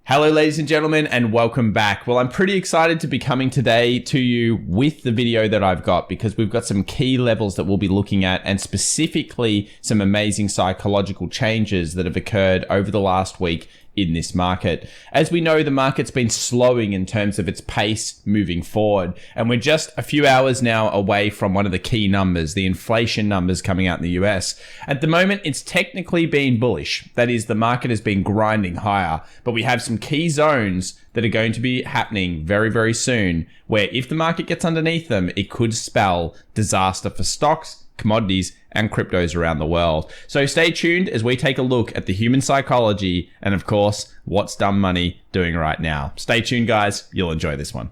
Hello ladies and gentlemen, and welcome back. Well, I'm pretty excited to be coming today to you with the video that I've got because we've got some key levels that we'll be looking at, and specifically some amazing psychological changes that have occurred over the last week in this market. As we know, the market's been slowing in terms of its pace moving forward, and we're just a few hours now away from one of the key numbers, the inflation numbers coming out in the US. At the moment, it's technically been bullish. That is, the market has been grinding higher, but we have some key zones that are going to be happening very, very soon, where if the market gets underneath them, it could spell disaster for stocks, commodities, and cryptos around the world. So stay tuned as we take a look at the human psychology and, of course, what's dumb money doing right now. Stay tuned, guys. You'll enjoy this one.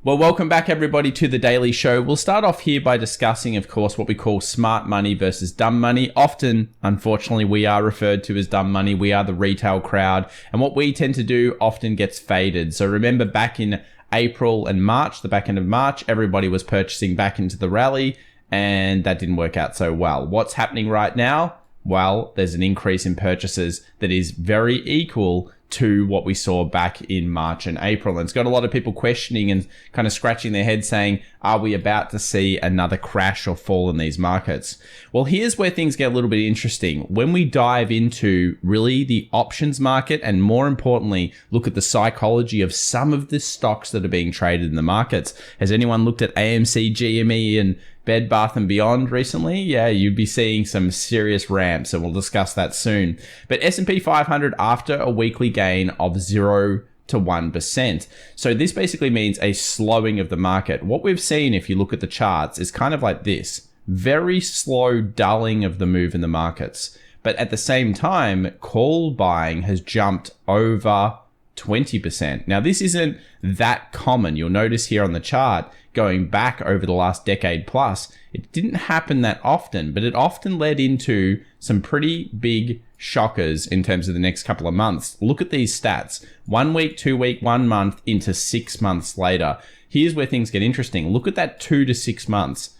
Well, welcome back everybody to the Daily Show. We'll start off here by discussing, of course, what we call smart money versus dumb money. Often, unfortunately, we are referred to as dumb money. We are the retail crowd, and what we tend to do often gets faded. So remember back in April and March, the back end of March, everybody was purchasing back into the rally, and that didn't work out so well. What's happening right now? Well, there's an increase in purchases that is very equal to what we saw back in March and April. And it's got a lot of people questioning and kind of scratching their head saying, are we about to see another crash or fall in these markets? Well, here's where things get a little bit interesting. When we dive into really the options market, and more importantly, look at the psychology of some of the stocks that are being traded in the markets. Has anyone looked at AMC, GME, and Bed Bath & Beyond recently? Yeah, you'd be seeing some serious ramps, and we'll discuss that soon. But S&P 500 after a weekly gain of 0 to 1%. So this basically means a slowing of the market. What we've seen, if you look at the charts, is kind of like this. Very slow dulling of the move in the markets. But at the same time, call buying has jumped over 20%. Now, this isn't that common. You'll notice here on the chart, going back over the last decade plus, it didn't happen that often, but it often led into some pretty big shockers in terms of the next couple of months. Look at these stats. 1 week, 2 week, 1 month into 6 months later. Here's where things get interesting. Look at that 2 to 6 months.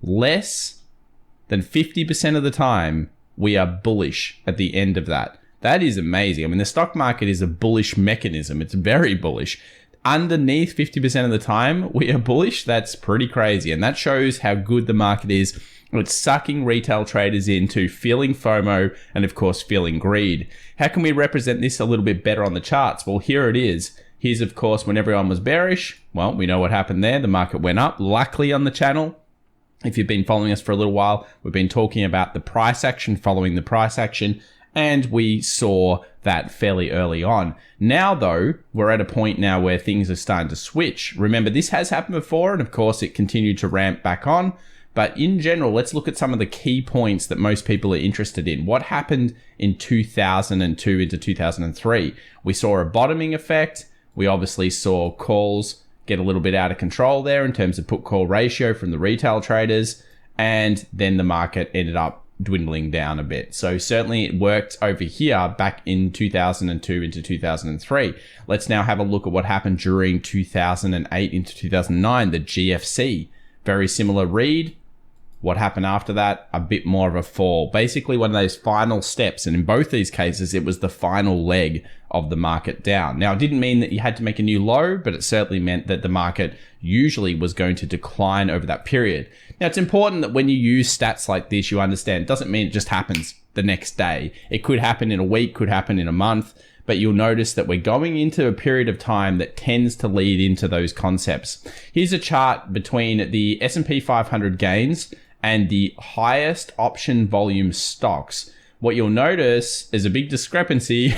Less than 50% of the time, we are bullish at the end of that. That is amazing. I mean, the stock market is a bullish mechanism. It's very bullish. Underneath 50% of the time, we are bullish. That's pretty crazy. And that shows how good the market is. It's sucking retail traders into feeling FOMO and, of course, feeling greed. How can we represent this a little bit better on the charts? Well, here it is. Here's, of course, when everyone was bearish. Well, we know what happened there. The market went up. Luckily on the channel, if you've been following us for a little while, we've been talking about the price action following the price action, and we saw that fairly early on. Now, though, we're at a point now where things are starting to switch. Remember, this has happened before, and of course, it continued to ramp back on. But in general, let's look at some of the key points that most people are interested in. What happened in 2002 into 2003? We saw a bottoming effect. We obviously saw calls get a little bit out of control there in terms of put-call ratio from the retail traders, and then the market ended up dwindling down a bit. So certainly it worked over here back in 2002 into 2003. Let's now have a look at what happened during 2008 into 2009, the GFC. Very similar read. What happened after that? A bit more of a fall. Basically one of those final steps. And in both these cases, it was the final leg of the market down. Now, it didn't mean that you had to make a new low, but it certainly meant that the market usually was going to decline over that period. Now, it's important that when you use stats like this, you understand it doesn't mean it just happens the next day. It could happen in a week, could happen in a month, but you'll notice that we're going into a period of time that tends to lead into those concepts. Here's a chart between the S&P 500 gains and the highest option volume stocks. What you'll notice is a big discrepancy.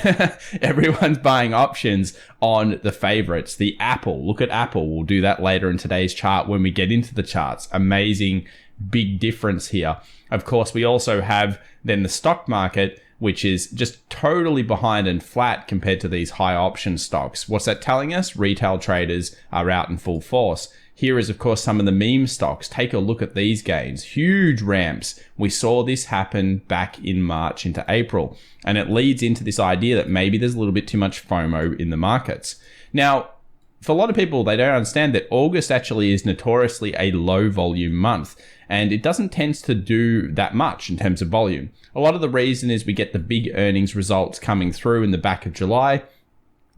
Everyone's buying options on the favorites. The Apple, look at Apple. We'll do that later in today's chart when we get into the charts. Amazing big difference here. Of course, we also have then the stock market, which is just totally behind and flat compared to these high option stocks. What's that telling us? Retail traders are out in full force. Here is, of course, some of the meme stocks. Take a look at these gains. Huge ramps. We saw this happen back in March into April. And it leads into this idea that maybe there's a little bit too much FOMO in the markets. Now, for a lot of people, they don't understand that August actually is notoriously a low volume month. and it doesn't tend to do that much in terms of volume. A lot of the reason is we get the big earnings results coming through in the back of July.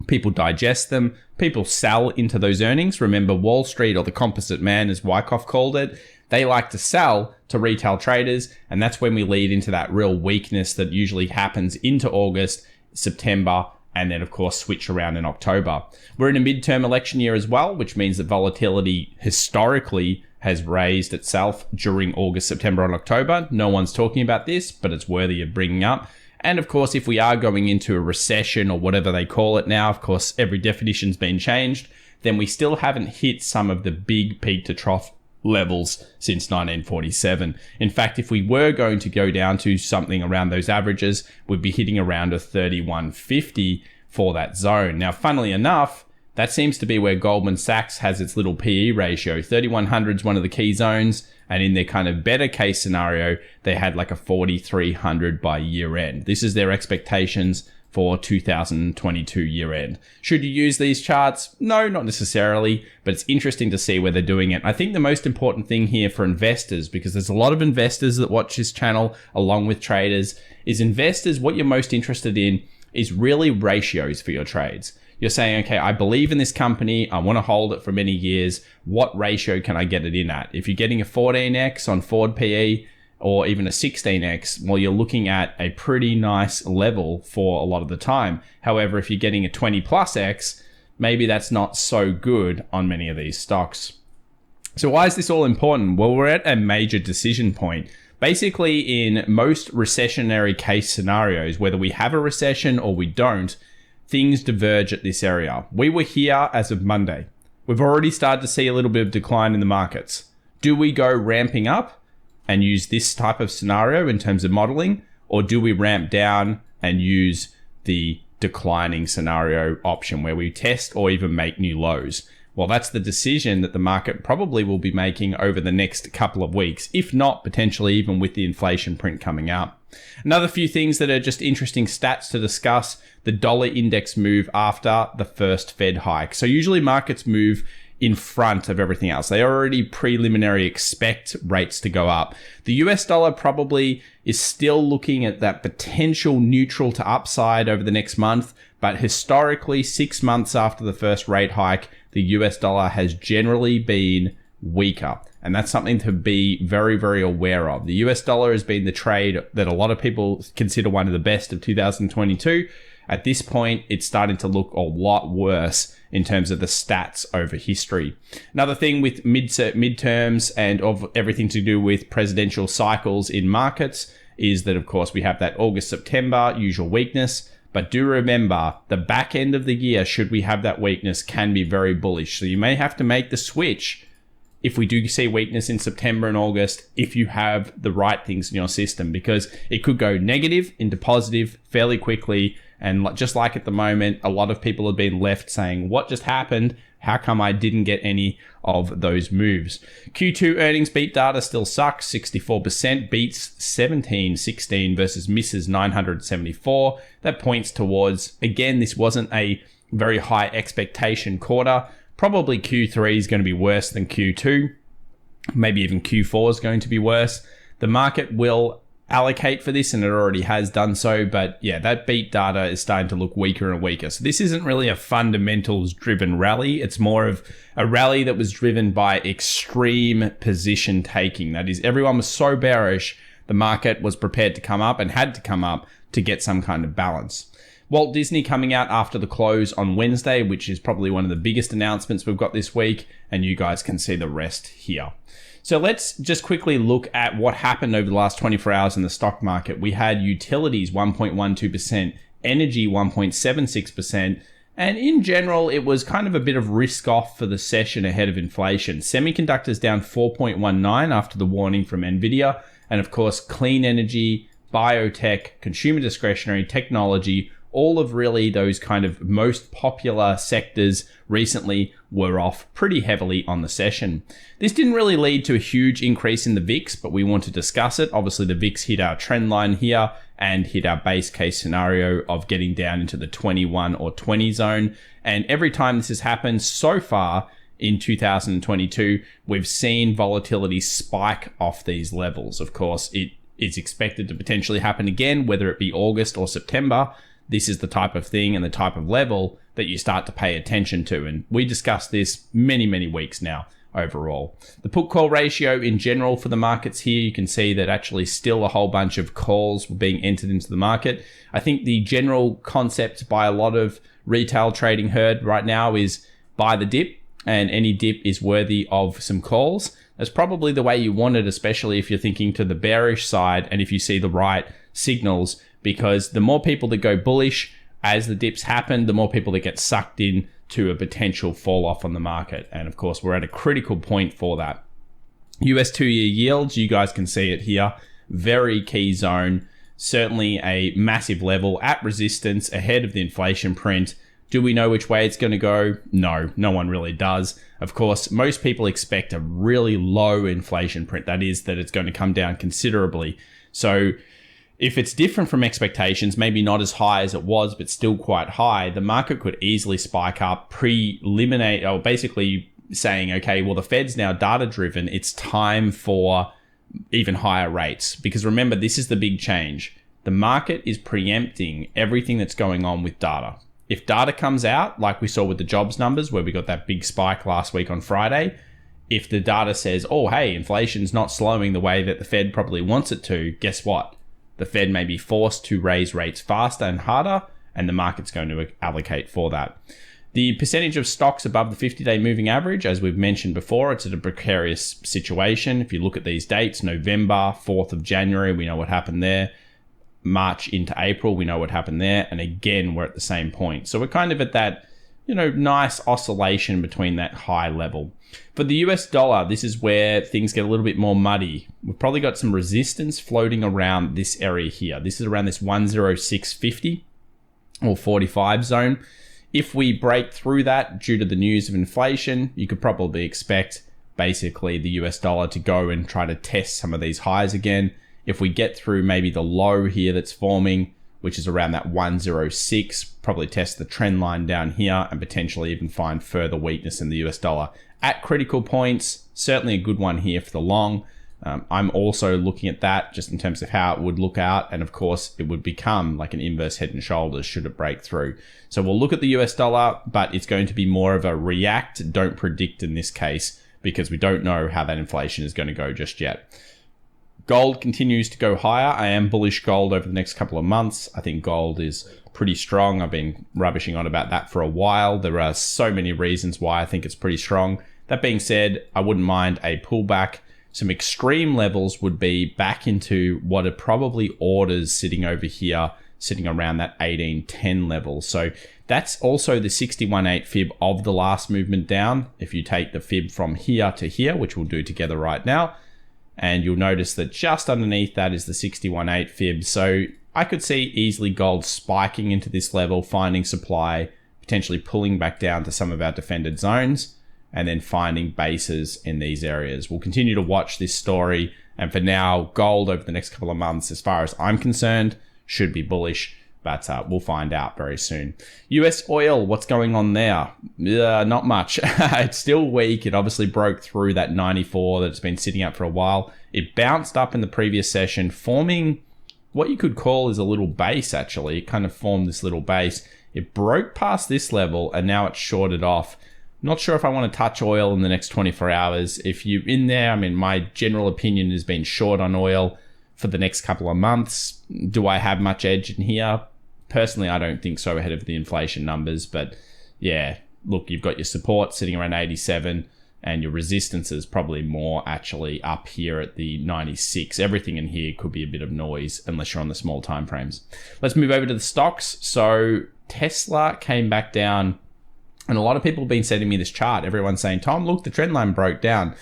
People digest them. People sell into those earnings. Remember, Wall Street, or the composite man, as Wyckoff called it, they like to sell to retail traders. And that's when we lead into that real weakness that usually happens into August, September, and then, of course, switch around in October. We're in a midterm election year as well, which means that volatility historically has raised itself during August, September, and October. No one's talking about this, but it's worthy of bringing up. And of course, if we are going into a recession or whatever they call it now, of course, every definition's been changed, then we still haven't hit some of the big peak to trough levels since 1947. In fact, if we were going to go down to something around those averages, we'd be hitting around a 3150 for that zone. Now, funnily enough, that seems to be where Goldman Sachs has its little PE ratio. 3100 is one of the key zones. And in their kind of better case scenario, they had like a 4,300 by year end. This is their expectations for 2022 year end. Should you use these charts? No, not necessarily, but it's interesting to see where they're doing it. I think the most important thing here for investors, because there's a lot of investors that watch this channel along with traders, is investors, what you're most interested in is really ratios for your trades. You're saying, okay, I believe in this company. I want to hold it for many years. What ratio can I get it in at? If you're getting a 14x on forward PE or even a 16x, well, you're looking at a pretty nice level for a lot of the time. However, if you're getting a 20 plus X, maybe that's not so good on many of these stocks. So why is this all important? Well, we're at a major decision point. Basically, in most recessionary case scenarios, whether we have a recession or we don't, things diverge at this area. We were here as of Monday. We've already started to see a little bit of decline in the markets. Do we go ramping up and use this type of scenario in terms of modeling, or do we ramp down and use the declining scenario option where we test or even make new lows? Well, that's the decision that the market probably will be making over the next couple of weeks, if not potentially even with the inflation print coming out. Another few things that are just interesting stats to discuss: the dollar index move after the first Fed hike. So usually markets move in front of everything else. They already preliminary expect rates to go up. The US dollar probably is still looking at that potential neutral to upside over the next month, but historically 6 months after the first rate hike, the US dollar has generally been weaker. And that's something to be very, very aware of. The US dollar has been the trade that a lot of people consider one of the best of 2022. At this point, it's starting to look a lot worse in terms of the stats over history. Another thing with midterms and of everything to do with presidential cycles in markets is that, of course, we have that August, September usual weakness. But do remember, the back end of the year, should we have that weakness, can be very bullish. So you may have to make the switch if we do see weakness in September and August, if you have the right things in your system, because it could go negative into positive fairly quickly. And just like at the moment, a lot of people have been left saying, what just happened? How come I didn't get any of those moves? Q2 earnings beat data still sucks. 64% beats 1716 versus misses 974. That points towards, again, this wasn't a very high expectation quarter. Probably Q3 is going to be worse than Q2. Maybe even Q4 is going to be worse. The market will allocate for this, and it already has done so. But yeah, that beat data is starting to look weaker and weaker. So this isn't really a fundamentals driven rally. It's more of a rally that was driven by extreme position taking. That is, everyone was so bearish, the market was prepared to come up and had to come up to get some kind of balance. Walt Disney coming out after the close on Wednesday, which is probably one of the biggest announcements we've got this week, and you guys can see the rest here. So let's just quickly look at what happened over the last 24 hours in the stock market. We had utilities 1.12%, energy 1.76%, and in general, it was kind of a bit of risk off for the session ahead of inflation. Semiconductors down 4.19 after the warning from Nvidia, and of course, clean energy, biotech, consumer discretionary, technology, all of really those kind of most popular sectors recently were off pretty heavily on the session. This didn't really lead to a huge increase in the VIX, but we want to discuss it. Obviously, the VIX hit our trend line here and hit our base case scenario of getting down into the 21 or 20 zone. And every time this has happened so far, in 2022, we've seen volatility spike off these levels. Of course, it is expected to potentially happen again, whether it be August or September. This is the type of thing and the type of level that you start to pay attention to. And we discussed this many weeks now overall. The put-call ratio in general for the markets here, you can see that actually still a whole bunch of calls being entered into the market. I think the general concept by a lot of retail trading herd right now is buy the dip, and any dip is worthy of some calls. That's probably the way you want it, especially if you're thinking to the bearish side and if you see the right signals, because the more people that go bullish as the dips happen, the more people that get sucked in to a potential fall off on the market. And of course, we're at a critical point for that. US 2-year yields, you guys can see it here. Very key zone. Certainly a massive level at resistance ahead of the inflation print. Do we know which way it's going to go? No, no one really does. Of course, most people expect a really low inflation print. That is, that it's going to come down considerably. So if it's different from expectations, maybe not as high as it was, but still quite high, the market could easily spike up, preliminate, or basically saying, okay, well, the Fed's now data driven. It's time for even higher rates. Because remember, this is the big change. The market is preempting everything that's going on with data. If data comes out, like we saw with the jobs numbers, where we got that big spike last week on Friday, if the data says, oh, hey, inflation's not slowing the way that the Fed probably wants it to, guess what? The Fed may be forced to raise rates faster and harder, and the market's going to allocate for that. The percentage of stocks above the 50-day moving average, as we've mentioned before, it's at a precarious situation. If you look at these dates, November, 4th of January, we know what happened there. March into April, we know what happened there. And again, we're at the same point. So we're kind of at that, nice oscillation between that high level. For the US dollar, this is where things get a little bit more muddy. We've probably got some resistance floating around this area here. This is around this 106.50 or 45 zone. If we break through that due to the news of inflation, you could probably expect basically the US dollar to go and try to test some of these highs again. If we get through maybe the low here that's forming, which is around that 106, probably test the trend line down here and potentially even find further weakness in the US dollar. At critical points, certainly a good one here for the long. I'm also looking at that just in terms of how it would look out. And of course, it would become like an inverse head and shoulders should it break through. So we'll look at the US dollar, but it's going to be more of a react, don't predict in this case, because we don't know how that inflation is going to go just yet. Gold continues to go higher. I am bullish gold over the next couple of months. I think gold is pretty strong. I've been rubbishing on about that for a while. There are so many reasons why I think it's pretty strong. That being said, I wouldn't mind a pullback. Some extreme levels would be back into what are probably orders sitting over here, sitting around that 1810 level. So that's also the 61.8 fib of the last movement down. If you take the fib from here to here, which we'll do together right now, and you'll notice that just underneath that is the 61.8 fib. So I could see easily gold spiking into this level, finding supply, potentially pulling back down to some of our defended zones, and then finding bases in these areas. We'll continue to watch this story. And for now, gold over the next couple of months, as far as I'm concerned, should be bullish. But we'll find out very soon. US oil, what's going on there? Not much. It's still weak. It obviously broke through that 94 that's been sitting up for a while. It bounced up in the previous session, forming what you could call is a little base, actually. It kind of formed this little base. It broke past this level, and now it's shorted off. Not sure if I want to touch oil in the next 24 hours. If you're in there, my general opinion has been short on oil for the next couple of months. Do I have much edge in here? Personally, I don't think so ahead of the inflation numbers. But yeah, look, you've got your support sitting around 87 and your resistance is probably more actually up here at the 96. Everything in here could be a bit of noise unless you're on the small time frames. Let's move over to the stocks. So Tesla came back down, and a lot of people have been sending me this chart. Everyone's saying, Tom, look, the trend line broke down.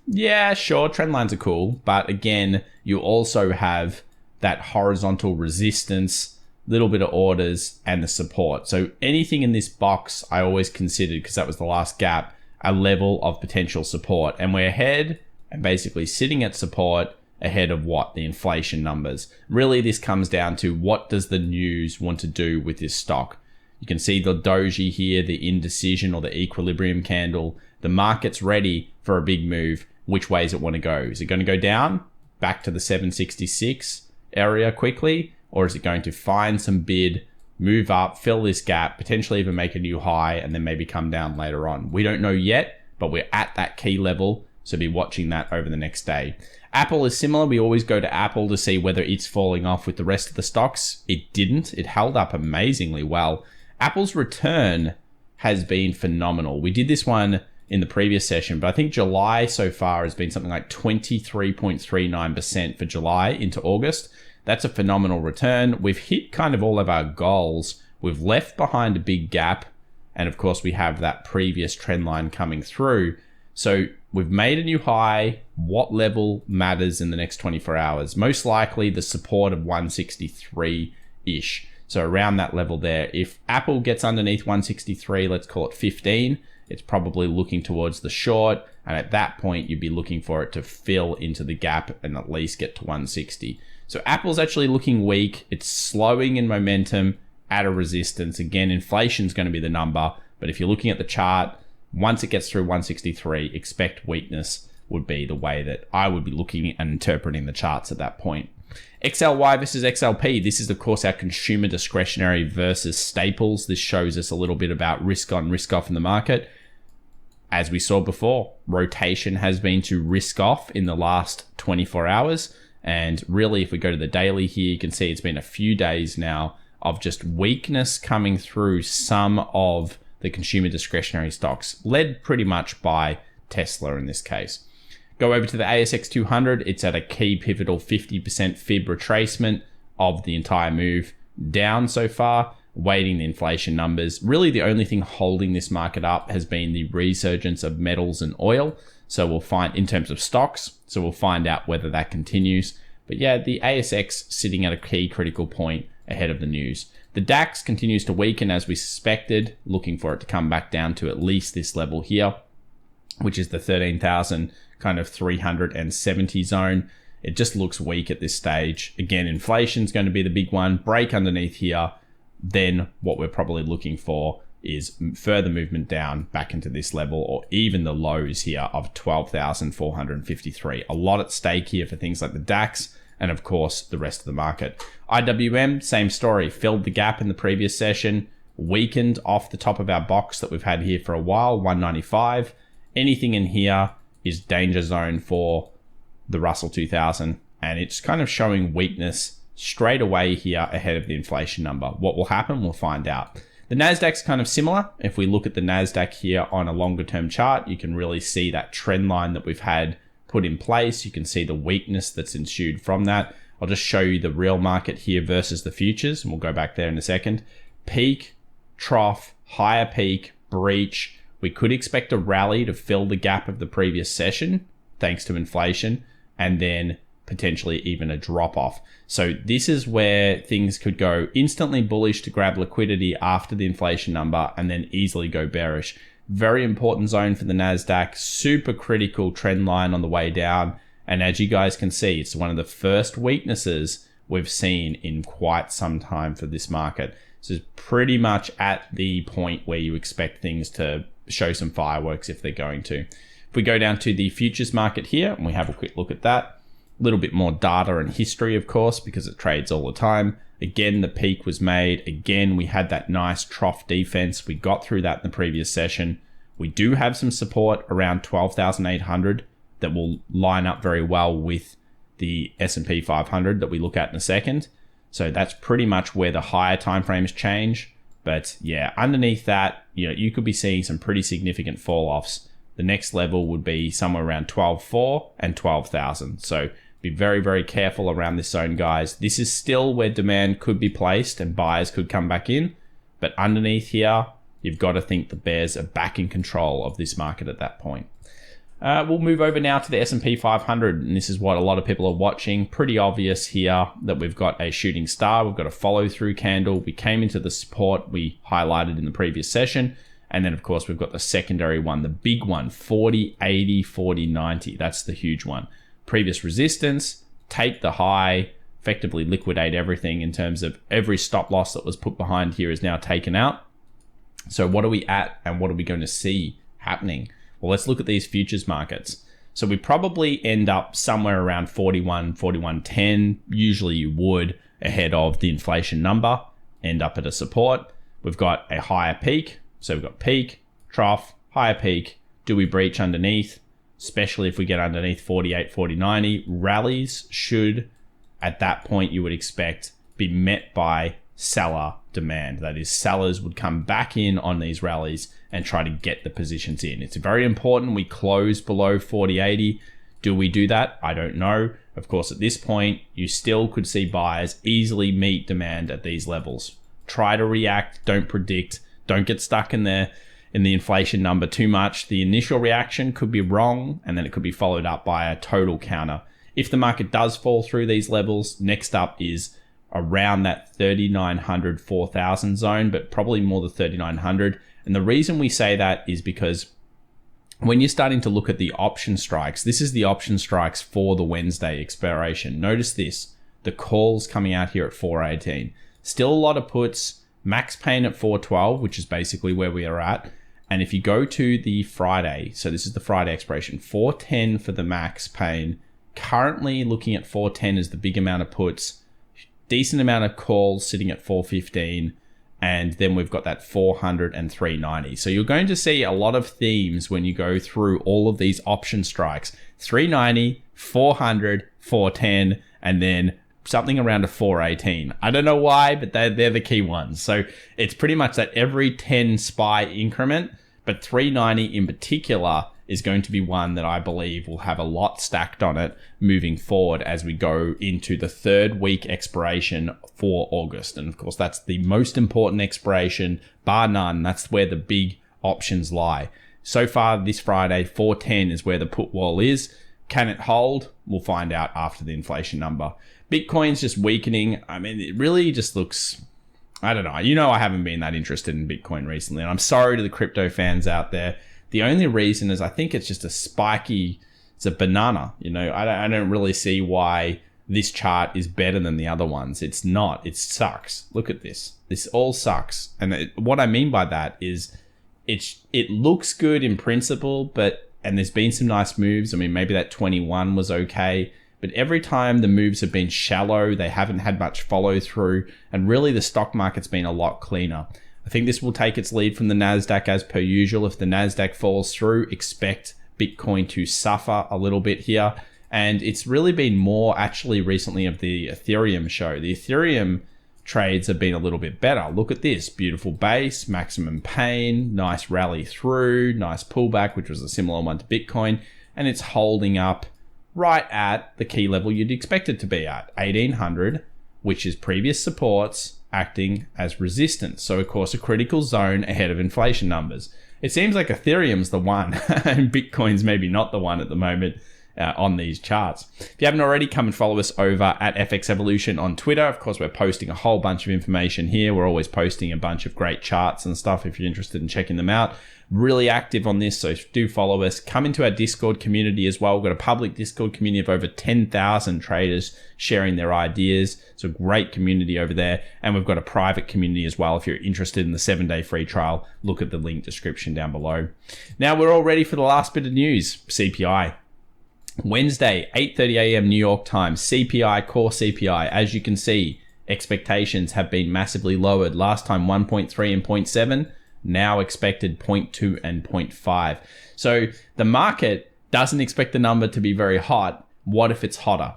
Yeah, sure, trend lines are cool. But again, you also have that horizontal resistance, little bit of orders, and the support. So anything in this box, I always considered, because that was the last gap, a level of potential support. And we're ahead and basically sitting at support ahead of what? The inflation numbers. Really, this comes down to what does the news want to do with this stock? You can see the doji here, the indecision or the equilibrium candle. The market's ready for a big move. Which way does it want to go? Is it going to go down back to the 766 area quickly? Or is it going to find some bid, move up, fill this gap, potentially even make a new high, and then maybe come down later on? We don't know yet, but we're at that key level. So be watching that over the next day. Apple is similar. We always go to Apple to see whether it's falling off with the rest of the stocks. It didn't. It held up amazingly well. Apple's return has been phenomenal. We did this one in the previous session, but I think July so far has been something like 23.39% for July into August. That's a phenomenal return. We've hit kind of all of our goals. We've left behind a big gap. And of course, we have that previous trend line coming through. So we've made a new high. What level matters in the next 24 hours? Most likely the support of 163-ish. So around that level there. If Apple gets underneath 163, let's call it 15, it's probably looking towards the short. And at that point, you'd be looking for it to fill into the gap and at least get to 160. So Apple's actually looking weak. It's slowing in momentum at a resistance. Again, inflation's going to be the number. But if you're looking at the chart, once it gets through 163, expect weakness would be the way that I would be looking and interpreting the charts at that point. XLY versus XLP. This is, of course, our consumer discretionary versus staples. This shows us a little bit about risk on, risk off in the market. As we saw before, rotation has been to risk off in the last 24 hours. And really, if we go to the daily here, you can see it's been a few days now of just weakness coming through some of the consumer discretionary stocks, led pretty much by Tesla in this case. Go over to the ASX 200. It's at a key pivotal 50% fib retracement of the entire move down so far, waiting the inflation numbers. Really, the only thing holding this market up has been the resurgence of metals and oil. So we'll find in terms of stocks. So we'll find out whether that continues. But yeah, the ASX sitting at a key critical point ahead of the news. The DAX continues to weaken as we suspected, looking for it to come back down to at least this level here, which is the 13,000 kind of 370 zone. It just looks weak at this stage. Again, inflation's going to be the big one. Break underneath here. Then what we're probably looking for is further movement down back into this level, or even the lows here of 12,453. A lot at stake here for things like the DAX and of course the rest of the market. IWM, same story, filled the gap in the previous session, weakened off the top of our box that we've had here for a while, 195. Anything in here is danger zone for the Russell 2000, and it's kind of showing weakness straight away here ahead of the inflation number. What will happen? We'll find out. The Nasdaq's kind of similar. If we look at the Nasdaq here on a longer term chart, you can really see that trend line that we've had put in place. You can see the weakness that's ensued from that. I'll just show you the real market here versus the futures, and we'll go back there in a second. Peak, trough, higher peak, breach. We could expect a rally to fill the gap of the previous session, thanks to inflation, and then potentially even a drop off. So this is where things could go instantly bullish to grab liquidity after the inflation number and then easily go bearish. Very important zone for the Nasdaq, super critical trend line on the way down. And as you guys can see, it's one of the first weaknesses we've seen in quite some time for this market. So it's pretty much at the point where you expect things to show some fireworks if they're going to. If we go down to the futures market here and we have a quick look at that, a little bit more data and history, of course, because it trades all the time. Again, the peak was made. Again, we had that nice trough defense. We got through that in the previous session. We do have some support around 12,800 that will line up very well with the S&P 500 that we look at in a second. So that's pretty much where the higher timeframes change. But yeah, underneath that, you could be seeing some pretty significant fall offs. The next level would be somewhere around 12,400 and 12,000. So be very, very careful around this zone, guys. This is still where demand could be placed and buyers could come back in. But underneath here, you've got to think the bears are back in control of this market at that point. We'll move over now to the S&P 500, and this is what a lot of people are watching. Pretty obvious here that we've got a shooting star. We've got a follow-through candle. We came into the support we highlighted in the previous session. And then, of course, we've got the secondary one, the big one, 40, 80, 40, 90. That's the huge one. Previous resistance, take the high, effectively liquidate everything in terms of every stop loss that was put behind here is now taken out. So what are we at and what are we going to see happening? Well, let's look at these futures markets. So we probably end up somewhere around 41, 41.10. Usually you would, ahead of the inflation number, end up at a support. We've got a higher peak. So we've got peak, trough, higher peak. Do we breach underneath? Especially if we get underneath 48, 40.90. Rallies should, at that point, you would expect, be met by seller demand. That is, sellers would come back in on these rallies and try to get the positions in. It's very important we close below 40.80. Do we do that? I don't know. Of course, at this point, you still could see buyers easily meet demand at these levels. Try to react, don't predict, don't get stuck in the inflation number too much. The initial reaction could be wrong, and then it could be followed up by a total counter. If the market does fall through these levels, next up is around that 3,900, 4,000 zone, but probably more the 3,900. And the reason we say that is because when you're starting to look at the option strikes, this is the option strikes for the Wednesday expiration. Notice this, the calls coming out here at 418. Still a lot of puts, max pain at 412, which is basically where we are at. And if you go to the Friday, so this is the Friday expiration, 410 for the max pain, currently looking at 410 as the big amount of puts, decent amount of calls sitting at 415. And then we've got that 400 and 390. So you're going to see a lot of themes when you go through all of these option strikes. 390, 400, 410, and then something around a 418. I don't know why, but they're the key ones. So it's pretty much that every 10 SPY increment, but 390 in particular is going to be one that I believe will have a lot stacked on it moving forward as we go into the third week expiration for August. And of course, that's the most important expiration, bar none. That's where the big options lie. So far this Friday, 410 is where the put wall is. Can it hold? We'll find out after the inflation number. Bitcoin's just weakening. I mean, it really just looks, I don't know. You know, I haven't been that interested in Bitcoin recently, and I'm sorry to the crypto fans out there. The only reason is I think it's just it's a banana. You know, I don't really see why this chart is better than the other ones. It's not. It sucks. Look at this. This all sucks. And what I mean by that is it looks good in principle, and there's been some nice moves. I mean, maybe that 21 was okay. But every time the moves have been shallow, they haven't had much follow through. And really the stock market's been a lot cleaner. I think this will take its lead from the Nasdaq as per usual. If the Nasdaq falls through, expect Bitcoin to suffer a little bit here. And it's really been more actually recently of the Ethereum show. The Ethereum trades have been a little bit better. Look at this, beautiful base, maximum pain, nice rally through, nice pullback, which was a similar one to Bitcoin. And it's holding up right at the key level you'd expect it to be at, 1800, which is previous supports acting as resistance. So of course, a critical zone ahead of inflation numbers. It seems like Ethereum's the one and Bitcoin's maybe not the one at the moment on these charts. If you haven't already, come and follow us over at FX Evolution on Twitter. Of course, we're posting a whole bunch of information here. We're always posting a bunch of great charts and stuff if you're interested in checking them out. Really active on this, so do follow us. Come into our Discord community as well. We've got a public Discord community of over 10,000 traders sharing their ideas. It's a great community over there. And we've got a private community as well. If you're interested in the 7-day free trial, look at the link description down below. Now we're all ready for the last bit of news, CPI. Wednesday, 8:30 a.m. New York time, CPI, core CPI. As you can see, expectations have been massively lowered. Last time 1.3 and 0.7. Now expected 0.2 and 0.5. So the market doesn't expect the number to be very hot. What if it's hotter?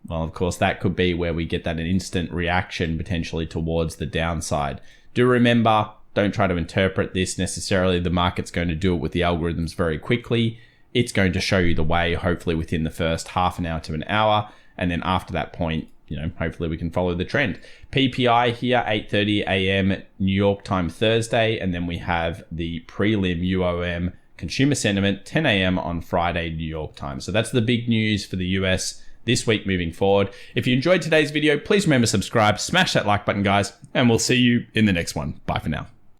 Well, of course, that could be where we get that an instant reaction potentially towards the downside. Do remember, don't try to interpret this necessarily. The market's going to do it with the algorithms very quickly. It's going to show you the way, hopefully within the first half an hour to an hour. And then after that point, hopefully we can follow the trend. PPI here, 8:30 a.m. New York time Thursday. And then we have the prelim UOM consumer sentiment, 10 a.m. on Friday, New York time. So that's the big news for the US this week moving forward. If you enjoyed today's video, please remember to subscribe, smash that like button, guys, and we'll see you in the next one. Bye for now.